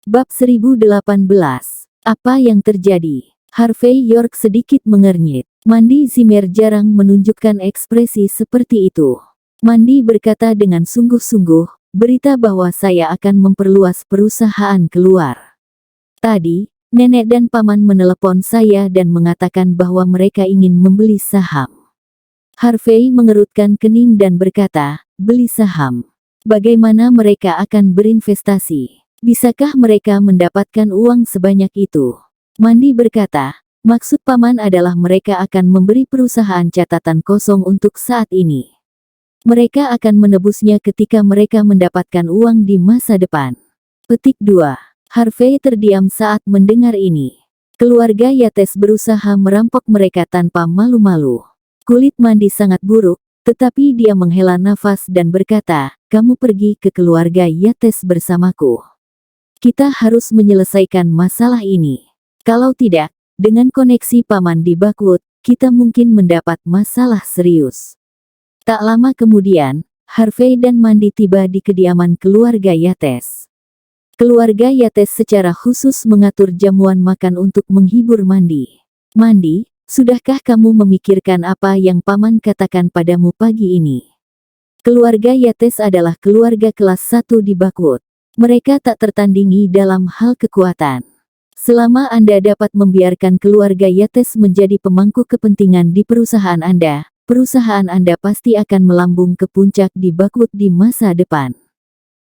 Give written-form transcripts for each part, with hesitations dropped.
Bab 1018. Apa yang terjadi? Harvey York sedikit mengernyit. Mandy Zimmer jarang menunjukkan ekspresi seperti itu. Mandy berkata dengan sungguh-sungguh, berita bahwa saya akan memperluas perusahaan keluar. Tadi, nenek dan paman menelepon saya dan mengatakan bahwa mereka ingin membeli saham. Harvey mengerutkan kening dan berkata, beli saham. Bagaimana mereka akan berinvestasi? Bisakah mereka mendapatkan uang sebanyak itu? Mandy berkata, maksud paman adalah mereka akan memberi perusahaan catatan kosong untuk saat ini. Mereka akan menebusnya ketika mereka mendapatkan uang di masa depan. Petik 2. Harvey terdiam saat mendengar ini. Keluarga Yates berusaha merampok mereka tanpa malu-malu. Kulit Mandy sangat buruk, tetapi dia menghela nafas dan berkata, kamu pergi ke keluarga Yates bersamaku. Kita harus menyelesaikan masalah ini. Kalau tidak, dengan koneksi paman di Bakwood, kita mungkin mendapat masalah serius. Tak lama kemudian, Harvey dan Mandy tiba di kediaman keluarga Yates. Keluarga Yates secara khusus mengatur jamuan makan untuk menghibur Mandy. Mandy, sudahkah kamu memikirkan apa yang paman katakan padamu pagi ini? Keluarga Yates adalah keluarga kelas 1 di Bakwood. Mereka tak tertandingi dalam hal kekuatan. Selama Anda dapat membiarkan keluarga Yates menjadi pemangku kepentingan di perusahaan Anda pasti akan melambung ke puncak di Bakwood di masa depan.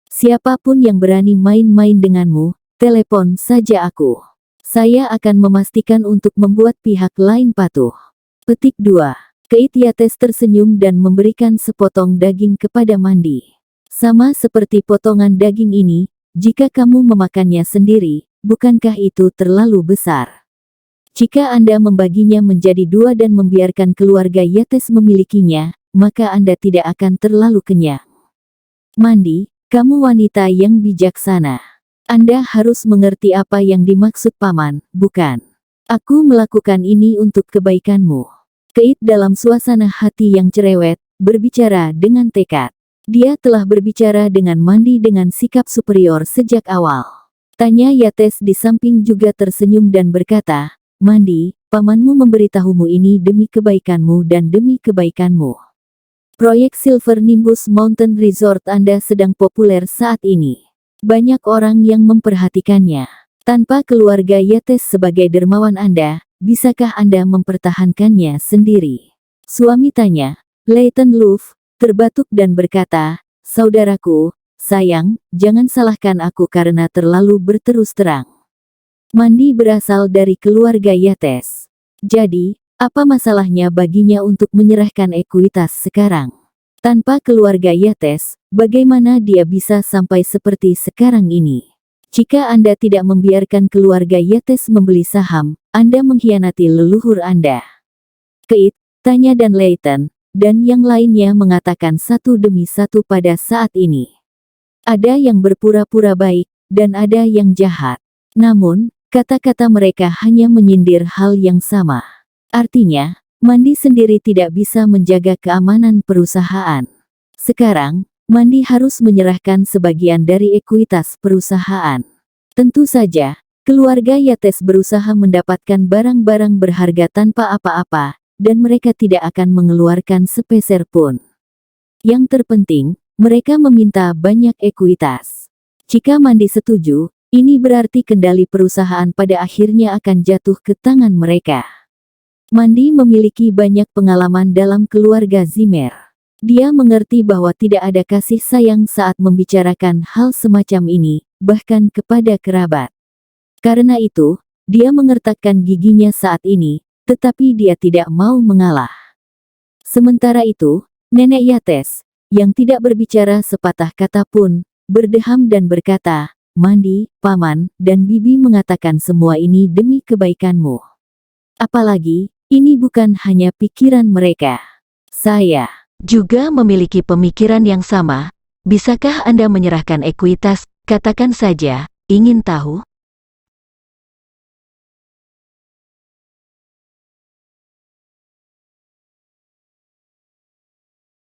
Siapapun yang berani main-main denganmu, telepon saja aku. Saya akan memastikan untuk membuat pihak lain patuh. Petik 2. Keith Yates tersenyum dan memberikan sepotong daging kepada Mandy. Sama seperti potongan daging ini, jika kamu memakannya sendiri, bukankah itu terlalu besar? Jika Anda membaginya menjadi 2 dan membiarkan keluarga Yates memilikinya, maka Anda tidak akan terlalu kenyang. Mandy, kamu wanita yang bijaksana. Anda harus mengerti apa yang dimaksud paman, bukan? Aku melakukan ini untuk kebaikanmu. Keith dalam suasana hati yang cerewet, berbicara dengan tekad. Dia telah berbicara dengan Mandy dengan sikap superior sejak awal. Tanya Yates di samping juga tersenyum dan berkata, Mandy, pamanmu memberitahumu ini demi kebaikanmu dan demi kebaikanmu. Proyek Silver Nimbus Mountain Resort Anda sedang populer saat ini. Banyak orang yang memperhatikannya. Tanpa keluarga Yates sebagai dermawan Anda, bisakah Anda mempertahankannya sendiri? Suami tanya. Leighton Love terbatuk dan berkata, saudaraku, sayang, jangan salahkan aku karena terlalu berterus terang. Mandy berasal dari keluarga Yates. Jadi, apa masalahnya baginya untuk menyerahkan ekuitas sekarang? Tanpa keluarga Yates, bagaimana dia bisa sampai seperti sekarang ini? Jika Anda tidak membiarkan keluarga Yates membeli saham, Anda mengkhianati leluhur Anda. Keith, Tanya dan Leighton, dan yang lainnya mengatakan satu demi satu pada saat ini. Ada yang berpura-pura baik, dan ada yang jahat. Namun, kata-kata mereka hanya menyindir hal yang sama. Artinya, Mandy sendiri tidak bisa menjaga keamanan perusahaan. Sekarang, Mandy harus menyerahkan sebagian dari ekuitas perusahaan. Tentu saja, keluarga Yates berusaha mendapatkan barang-barang berharga tanpa apa-apa, dan mereka tidak akan mengeluarkan sepeser pun. Yang terpenting, mereka meminta banyak ekuitas. Jika Mandy setuju, ini berarti kendali perusahaan pada akhirnya akan jatuh ke tangan mereka. Mandy memiliki banyak pengalaman dalam keluarga Zimmer. Dia mengerti bahwa tidak ada kasih sayang saat membicarakan hal semacam ini, bahkan kepada kerabat. Karena itu, dia mengertakkan giginya saat ini, tetapi dia tidak mau mengalah. Sementara itu, Nenek Yates, yang tidak berbicara sepatah kata pun, berdeham dan berkata, Mandy, paman, dan bibi mengatakan semua ini demi kebaikanmu. Apalagi, ini bukan hanya pikiran mereka. Saya juga memiliki pemikiran yang sama. Bisakah Anda menyerahkan ekuitas, katakan saja, ingin tahu?